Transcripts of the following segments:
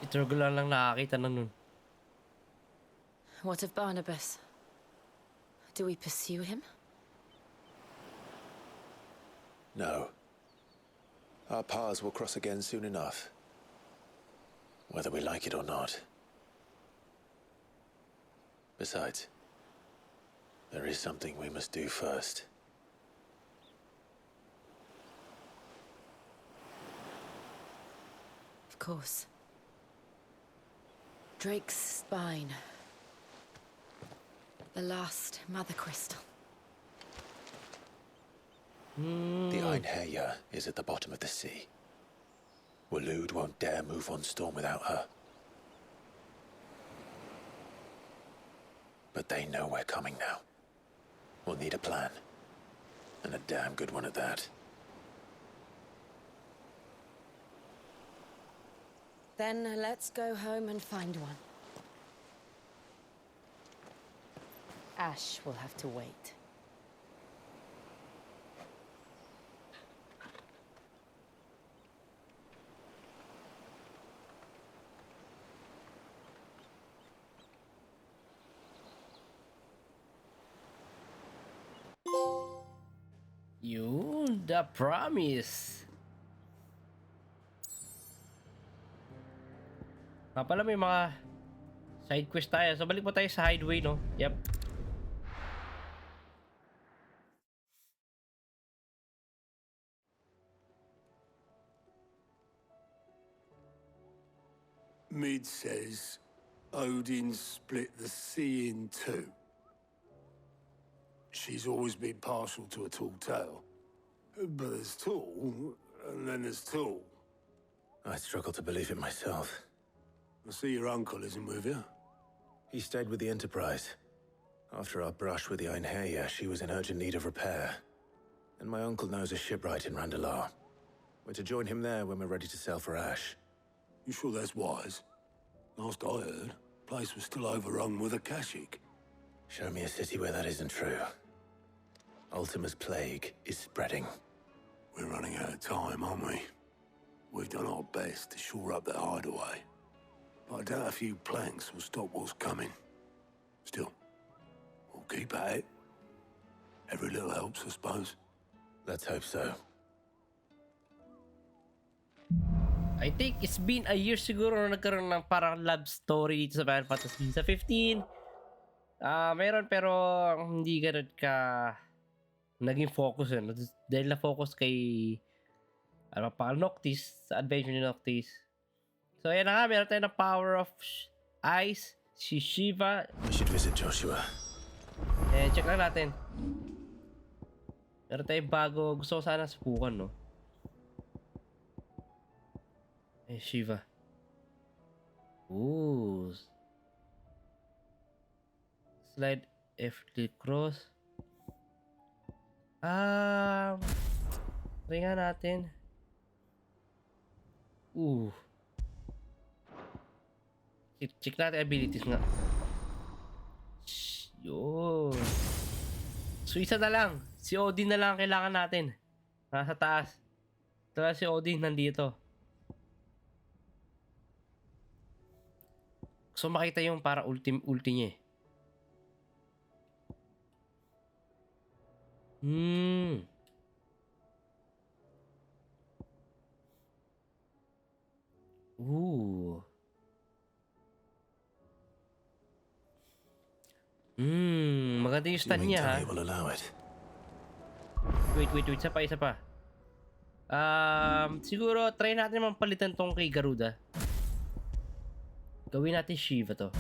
Iturgo lang nakakita na nun. What of Barnabas? Do we pursue him? No. Our paths will cross again soon enough. Whether we like it or not. Besides, there is something we must do first. Of course. Drake's spine. The last mother crystal. The Einherja is at the bottom of the sea. Waloed won't dare move on storm without her. But they know we're coming now. We'll need a plan. And a damn good one at that. Then let's go home and find one. Ash will have to wait. Yun, the promise. Nga pala may mga side quest tayo. So balik po tayo sa hideaway, no? Yep. Mid says Odin split the sea in two. She's always been partial to a tall tale. But there's tall, and then there's tall. I struggle to believe it myself. I see your uncle isn't with you. He stayed with the Enterprise. After our brush with the Einherja, she was in urgent need of repair. And my uncle knows a shipwright in Randalar. We're to join him there when we're ready to sail for Ash. You sure that's wise? Last I heard, the place was still overrun with Akashic. Show me a city where that isn't true. Ultima's plague is spreading. We're running out of time, aren't we? We've done our best to shore up that hideaway. But I doubt a few planks will stop what's coming. Still, we'll keep at it. Every little helps, I suppose. Let's hope so. I think it's been a year siguro na nagkaroon ng parang love story dito sa Final Fantasy sa 15. Meron pero hindi ganun ka naging focus yun. Dahil na-focus kay ano pa, Noctis, sa adventure ni Noctis. So ayan na nga, meron tayo ng Power of Ice, si Shiva. We should visit Joshua. Eh, check lang natin. Meron tayong bago. Gusto ko sana subukan, no? Eh, Shiva. Ooh. Slide F cross. Try nga natin. Ooh. Check natin abilities nga. Yun. So, isa na lang. Si Odin na lang ang kailangan natin. Nasa taas. Tara, si Odin nandito. So, makita yung para ulti niya eh. Ooh. Maganda yung stand niya, ha? Will allow it. Wait. Isa pa. Siguro, try natin mampalitan tong kay Garuda. Gawin natin Shiva to.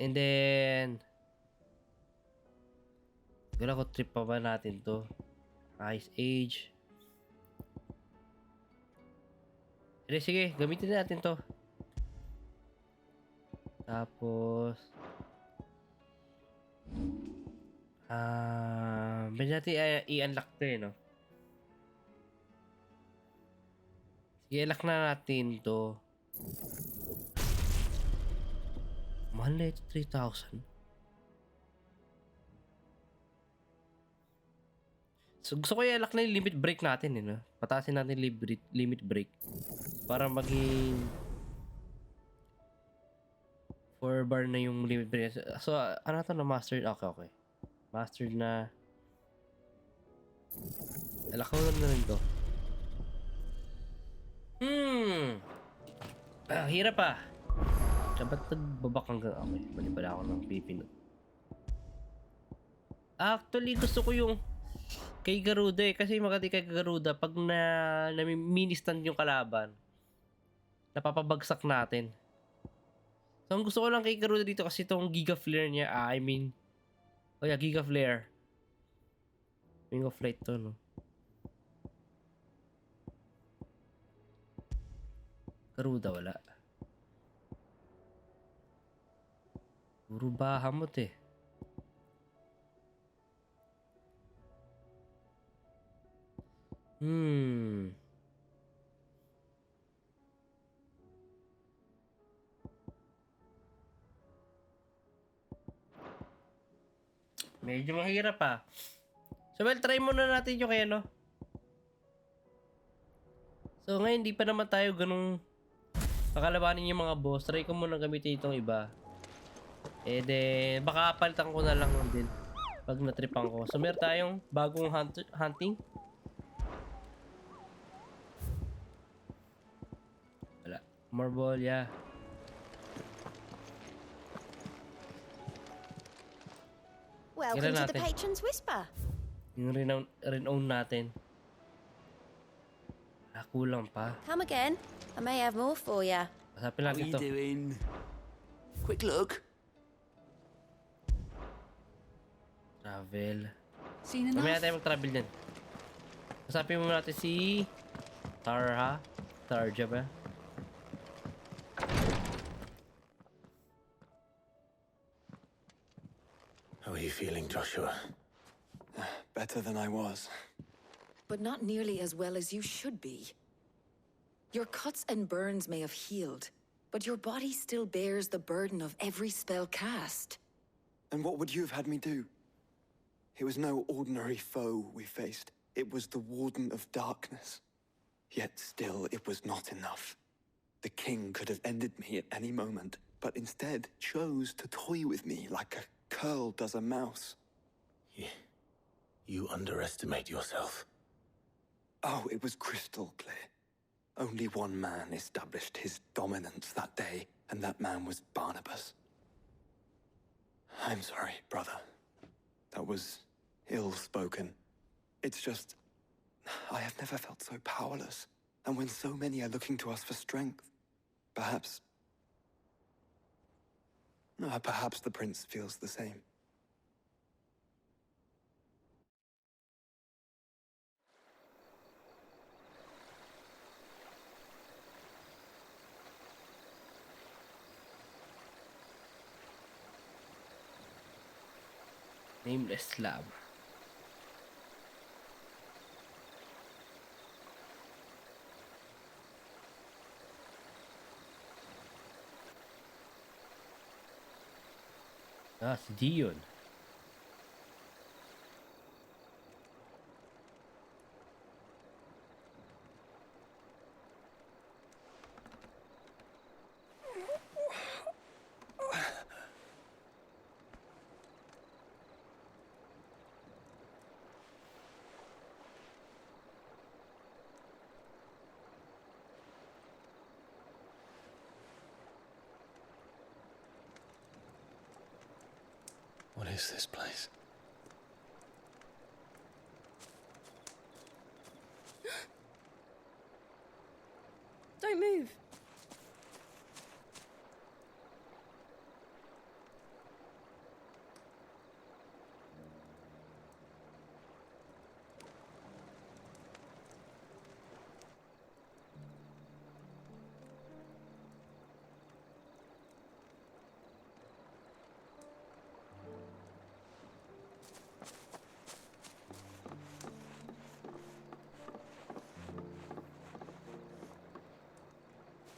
And then... Wala ko trip pa ba natin to? Ice Age. Sige, gamitin natin to. Tapos... Pwede natin i-unlock to eh, no? Sige, i-unlock na natin to. Mahal na ito, 3,000. So, gusto ko i-unlock na yung limit break natin, eh, no? Patasin natin limit break. Para maging 4 bar na yung limit break. So, ano to na mastered? Okay. Mastered na. Alakaw na rin to. Hirap pa. Ba't nagbabak hanggang... Okay, mali pala ako ng pipinot. Actually, gusto ko yung kay Garuda eh. Kasi maganda kay Garuda, pag na-ministan yung kalaban, napapabagsak natin. So, ang gusto ko lang kay Garuda dito kasi itong Giga Flare niya, Giga Flare. Wing of Light to, no? Garuda, wala. Puro bahamot eh. Medyo mahirap pa. So, well, try muna natin yung kaya, no? So, ngayon, di pa naman tayo ganung pakalabanin yung mga boss. Try ko muna gamitin itong iba. Baka palitan ko na lang din pag natripan ko. So, meron tayong bagong hunting. Wala. Marble, yeah. Welcome to the Patron's Whisper. Yung renown natin. Kulang pa. Come again. I may have more for ya. Pasapin How lang you ito. doing? Quick look. Travel. Seen enough? Mamaya tayo mag-travel din. Pasapin mo natin si Tarja ba? How are you feeling, Joshua? Better than I was. But not nearly as well as you should be. Your cuts and burns may have healed, but your body still bears the burden of every spell cast. And what would you have had me do? It was no ordinary foe we faced. It was the Warden of Darkness. Yet still, it was not enough. The king could have ended me at any moment, but instead chose to toy with me like a curl does a mouse. You underestimate yourself. Oh, it was crystal clear. Only one man established his dominance that day, and that man was Barnabas. I'm sorry, brother. That was ill-spoken. It's just... I have never felt so powerless. And when so many are looking to us for strength, perhaps the prince feels the same. Nameless Lab. Si Dion. What is this place? Don't move.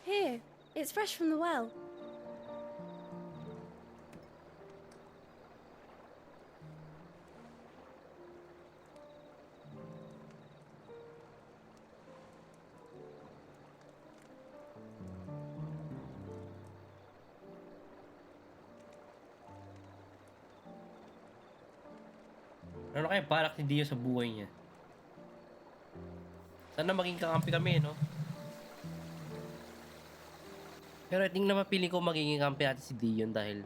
Here, it's fresh from the well. Ano kaya balak ni Dio sa buhay niya? Sana maging kakampi kami, no? Pero I think na mapiling ko magiging kampi natin si Dion dahil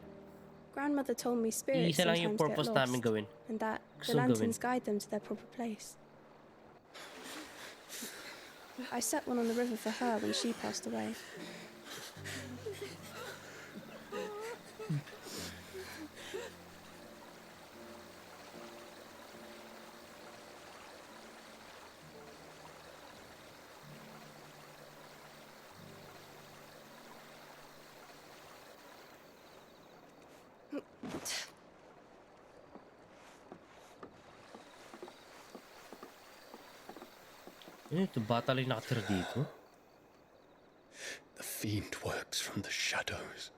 Grandmother told me spirits iisa lang yung sometimes get purpose namin lost, gawin. and that Gusto the gawin. lanterns guide them to their proper place. I set one on the river for her when she passed away. Ito, bata lang nakatira dito. The fiend works from the shadows.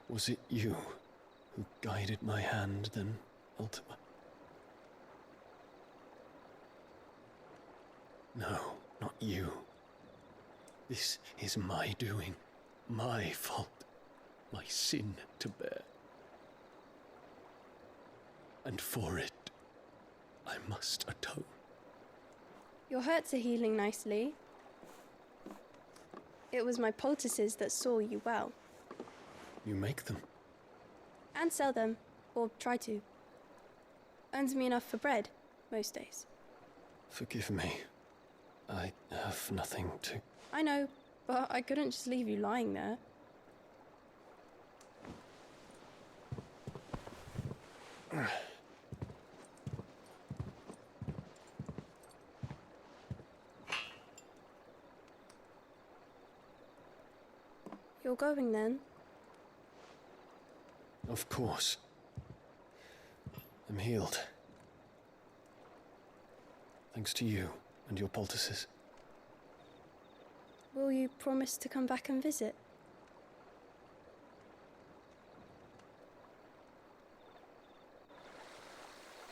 Was it you who guided my hand then, Ultima? No, not you. This is my doing, my fault, my sin to bear. And for it, I must atone. Your hurts are healing nicely. It was my poultices that saw you well. You make them. And sell them, or try to. Earns me enough for bread, most days. Forgive me. I have nothing to... I know, but I couldn't just leave you lying there. You're going then? Of course. I'm healed. Thanks to you and your poultices. Will you promise to come back and visit?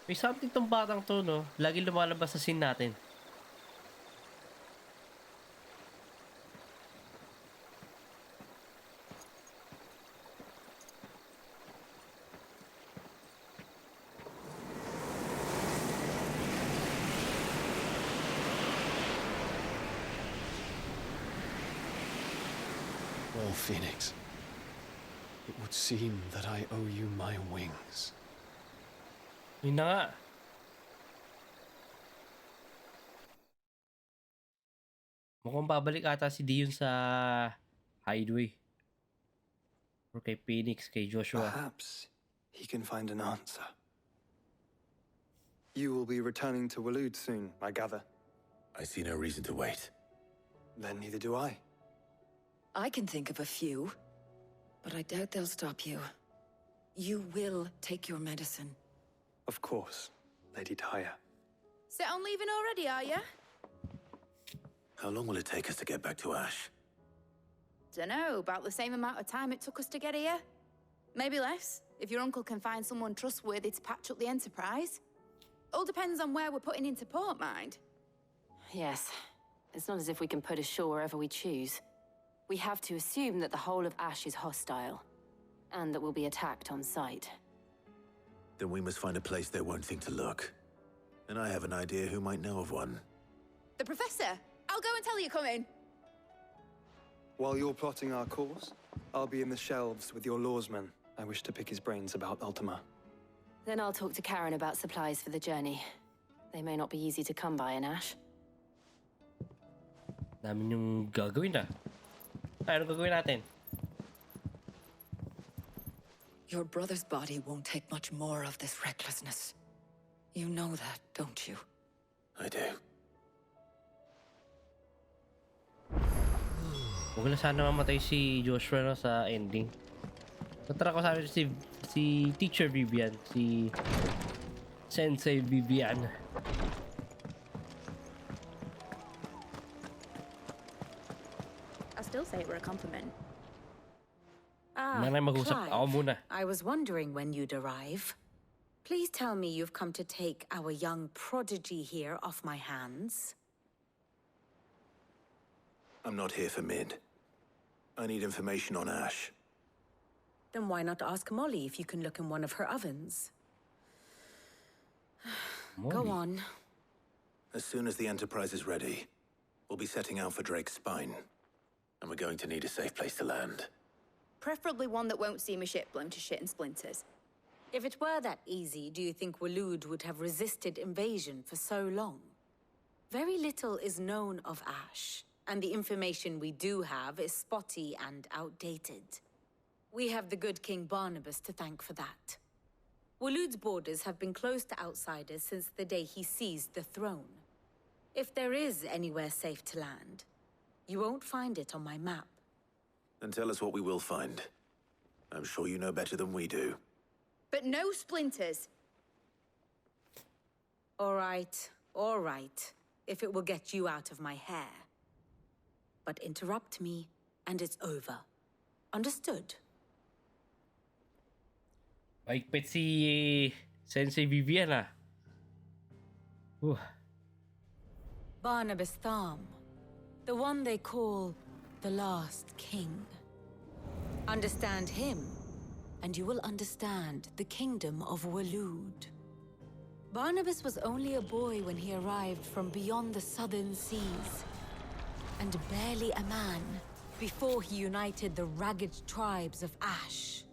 May something tong batang to, no? Lagi lumalabas sa scene natin. Well, Phoenix, it would seem that I owe you my wings. Yun na nga. Mukhang babalik ata si Dion sa hideaway. Or kay Phoenix, kay Joshua. Perhaps he can find an answer. You will be returning to Waloed soon, I gather. I see no reason to wait. Then neither do I. I can think of a few, but I doubt they'll stop you. You will take your medicine. Of course, Lady Daya. Set on leaving already, are you? How long will it take us to get back to Ash? Dunno, about the same amount of time it took us to get here. Maybe less, if your uncle can find someone trustworthy to patch up the Enterprise. All depends on where we're putting into port, mind. Yes. It's not as if we can put ashore wherever we choose. We have to assume that the whole of Ash is hostile, and that we'll be attacked on sight. Then we must find a place they won't think to look. And I have an idea who might know of one. The Professor! I'll go and tell you coming. While you're plotting our course, I'll be in the shelves with your lawsman. I wish to pick his brains about Ultima. Then I'll talk to Karen about supplies for the journey. They may not be easy to come by in Ash. Dami yung gagawin na. Ay, ano gagawin natin? Your brother's body won't take much more of this recklessness. You know that, don't you? I do. Huwag na sana mamatay si Joshua, no, sa ending. Natara ko sabi si Teacher Vivian, si Sensei Vivian. I still say it were a compliment. Nanay, mag-usap ako muna. I was wondering when you'd arrive. Please tell me you've come to take our young prodigy here off my hands. I'm not here for Mid. I need information on Ash. Then why not ask Molly if you can look in one of her ovens? Go Molly. on. As soon as the Enterprise is ready, we'll be setting out for Drake's Spine. And we're going to need a safe place to land. Preferably one that won't see my ship blown to shit and splinters. If it were that easy, do you think Waloed would have resisted invasion for so long? Very little is known of Ash, and the information we do have is spotty and outdated. We have the good King Barnabas to thank for that. Waloed's borders have been closed to outsiders since the day he seized the throne. If there is anywhere safe to land, you won't find it on my map. Then tell us what we will find. I'm sure you know better than we do. But no splinters. All right, if it will get you out of my hair. But interrupt me, and it's over. Understood? Maigpit si Sensei Vivian ah. Barnabas Tharm, the one they call the Last King. Understand him, and you will understand the kingdom of Waloed. Barnabas was only a boy when he arrived from beyond the southern seas, and barely a man before he united the ragged tribes of Ash.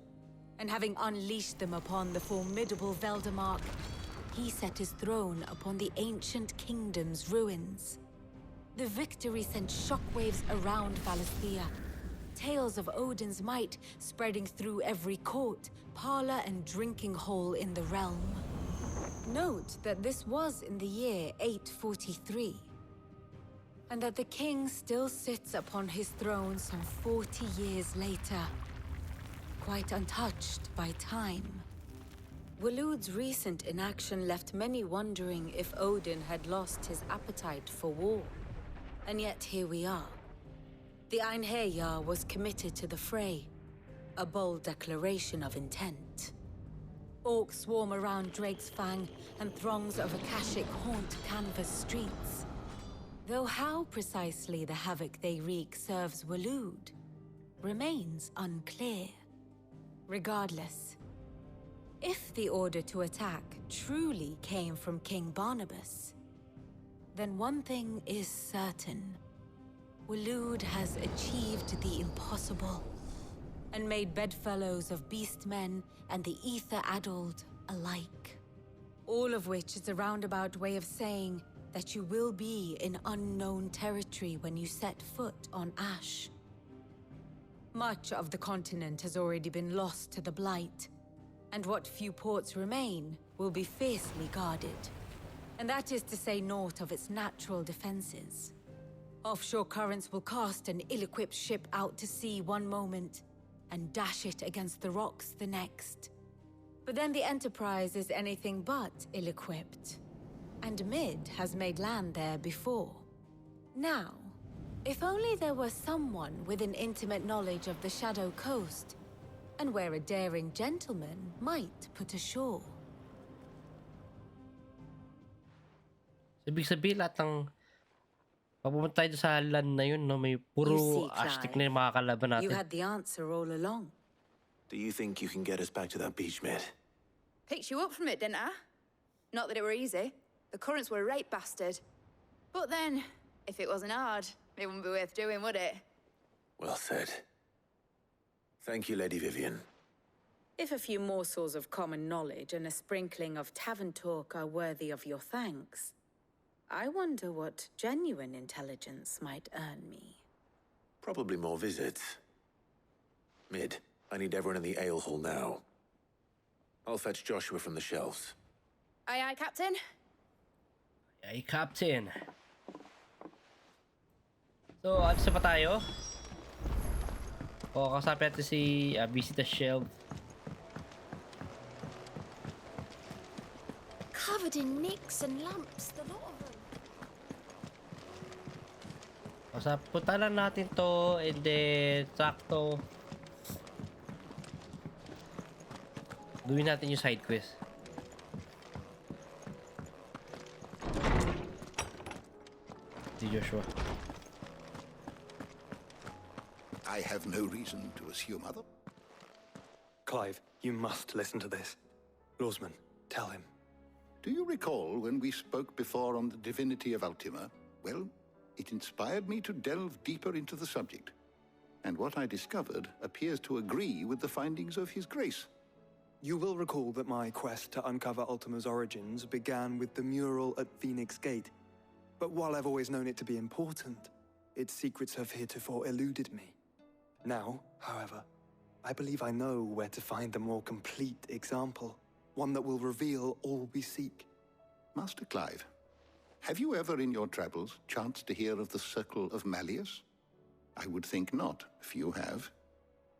And having unleashed them upon the formidable Veldamark, he set his throne upon the ancient kingdom's ruins. The victory sent shockwaves around Valisthea, tales of Odin's might spreading through every court, parlor, and drinking hole in the realm. Note that this was in the year 843, and that the king still sits upon his throne some 40 years later, quite untouched by time. Waloed's recent inaction left many wondering if Odin had lost his appetite for war. And yet here we are. The Einherjar was committed to the fray, a bold declaration of intent. Orcs swarm around Drake's Fang, and throngs of Akashic haunt Canvas streets. Though how precisely the havoc they wreak serves Waloed remains unclear. Regardless, if the order to attack truly came from King Barnabas, then one thing is certain. Waloed has achieved the impossible, and made bedfellows of beastmen and the ether-addled alike. All of which is a roundabout way of saying that you will be in unknown territory when you set foot on Ash. Much of the continent has already been lost to the Blight, and what few ports remain will be fiercely guarded. And that is to say naught of its natural defenses. Offshore currents will cast an ill-equipped ship out to sea one moment, and dash it against the rocks the next. But then the Enterprise is anything but ill-equipped, and Mid has made land there before. Now, if only there were someone with an intimate knowledge of the Shadow Coast, and where a daring gentleman might put ashore. Ibig sabihin lahat ng papupunta tayo sa land na yun, no? May You puro see, Aztec Clive, na yung mga kalaban you natin. had the answer all along. Do you think you can get us back to that beach, Mid? Picked you up from it, didn't I? Not that it were easy. The currents were a right bastard. But then, if it wasn't hard, it wouldn't be worth doing, would it? Well said. Thank you, Lady Vivian. If a few morsels of common knowledge and a sprinkling of tavern talk are worthy of your thanks, I wonder what genuine intelligence might earn me. Probably more visits. Mid, I need everyone in the ale hall now. I'll fetch Joshua from the shelves. Aye, aye, Captain. Ay, Captain. So, alis na pa tayo? O, kasapin natin si Visit the Shelf. Covered in nicks and lumps, the lot of them. Punta lang natin to, and then sakto gawin natin yung side quest. Si Joshua. I have no reason to assume other. Clive, you must listen to this. Lawsman, tell him. Do you recall when we spoke before on the divinity of Ultima? Well, it inspired me to delve deeper into the subject. And what I discovered appears to agree with the findings of His Grace. You will recall that my quest to uncover Ultima's origins began with the mural at Phoenix Gate. But while I've always known it to be important, its secrets have heretofore eluded me. Now, however, I believe I know where to find the more complete example, one that will reveal all we seek. Master Clive, have you ever in your travels chanced to hear of the Circle of Malleus? I would think not, few have.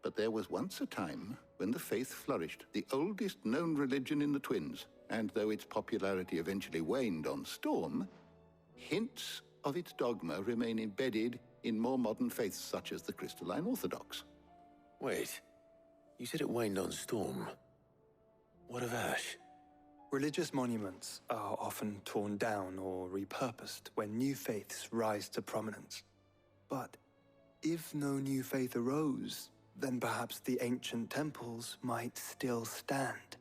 But there was once a time when the faith flourished, the oldest known religion in the Twins, and though its popularity eventually waned on Storm, hints of its dogma remain embedded in more modern faiths such as the Crystalline Orthodox. Wait, you said it waned on Storm. What of Ash? Religious monuments are often torn down or repurposed when new faiths rise to prominence. But if no new faith arose, then perhaps the ancient temples might still stand.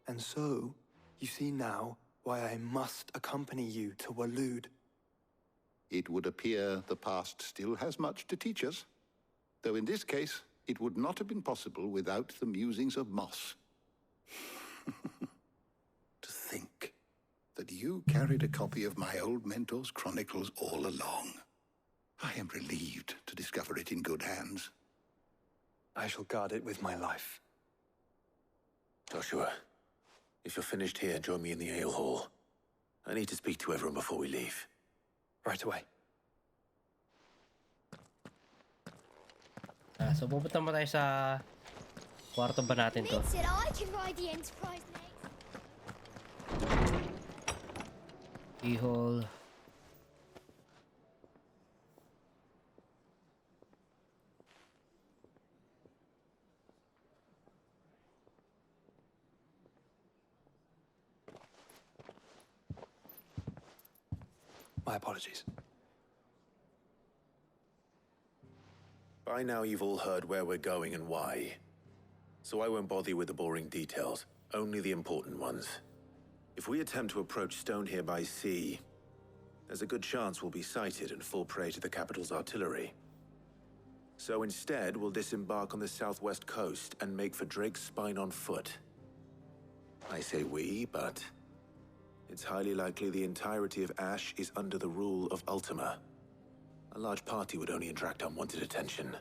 And so, you see now why I must accompany you to Waloed. It would appear the past still has much to teach us, though in this case, it would not have been possible without the musings of Moss. To think that you carried a copy of my old mentor's chronicles all along. I am relieved to discover it in good hands. I shall guard it with my life. Joshua, if you're finished here, join me in the ale hall. I need to speak to everyone before we leave. Right away. So pupunta mo tayo sa kwarto ba natin to? Nick said I can ride the Enterprise next. Keyhole. My apologies. By now you've all heard where we're going and why. So I won't bother you with the boring details, only the important ones. If we attempt to approach Stone here by sea, there's a good chance we'll be sighted and fall prey to the capital's artillery. So instead, we'll disembark on the southwest coast and make for Drake's Spine on foot. I say we, but it's highly likely the entirety of Ash is under the rule of Ultima. A large party would only attract unwanted attention,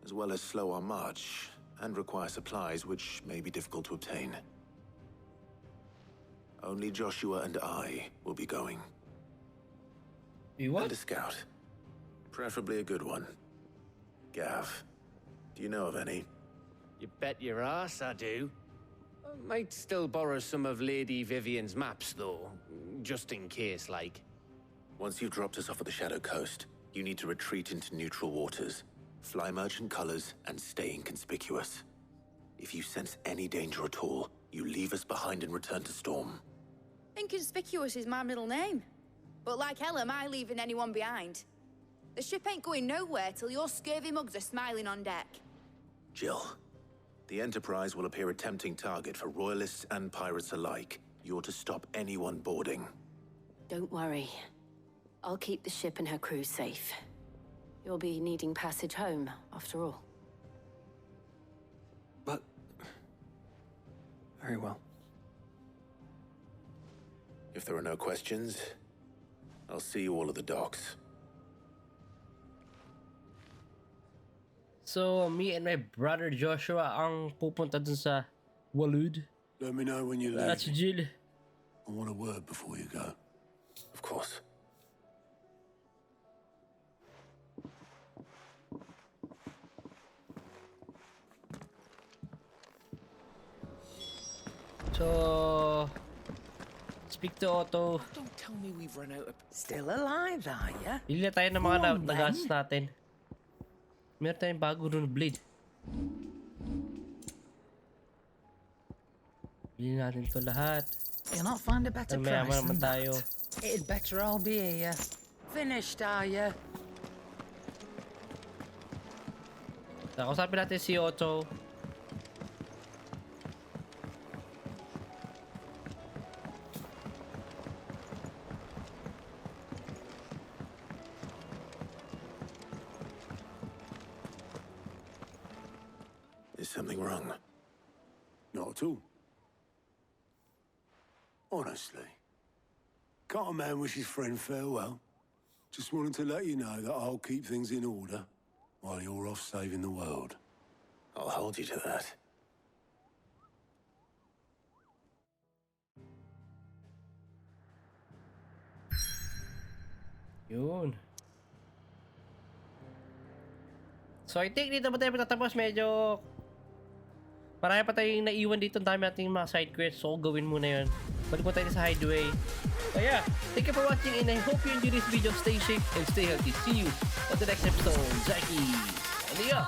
as well as slow our march and require supplies which may be difficult to obtain. Only Joshua and I will be going. You what? And a scout. Preferably a good one. Gav, do you know of any? You bet your ass I do. I might still borrow some of Lady Vivian's maps, though, just in case, like. Once you've dropped us off at the Shadow Coast, you need to retreat into neutral waters, fly merchant colors, and stay inconspicuous. If you sense any danger at all, you leave us behind and return to Storm. Inconspicuous is my middle name. But like hell am I leaving anyone behind. The ship ain't going nowhere till your scurvy mugs are smiling on deck. Jill, the Enterprise will appear a tempting target for royalists and pirates alike. You're to stop anyone boarding. Don't worry. I'll keep the ship and her crew safe. You'll be needing passage home, after all. But... very well. If there are no questions, I'll see you all at the docks. So, me and my brother Joshua ang pupunta dun sa Waloed. Let me know when you leave. That's Jill. I want a word before you go. Of course. So, speak to Otto. Don't tell me we've run out of... Still alive, are ya? Bili na tayo ng mga nagastos natin. Meron tayong bago nun blade. Bili natin to lahat. You'll not find a better Mayaman price naman than tayo. that. It'd better all be here. Finished, are ya? Kausapin natin si Otto. something wrong? Not at all. Honestly. Can't a man wish his friend farewell? Just wanted to let you know that I'll keep things in order while you're off saving the world. I'll hold you to that. Yun. So I think dito pa tayo matatapos. Medyo marami pa tayong naiwan dito. Ang dami nating mga side quests. So gawin muna yun. Balik mo tayo sa hideaway. So yeah, thank you for watching and I hope you enjoyed this video. Stay safe and stay healthy. See you on the next episode. zHaiky. And yeah.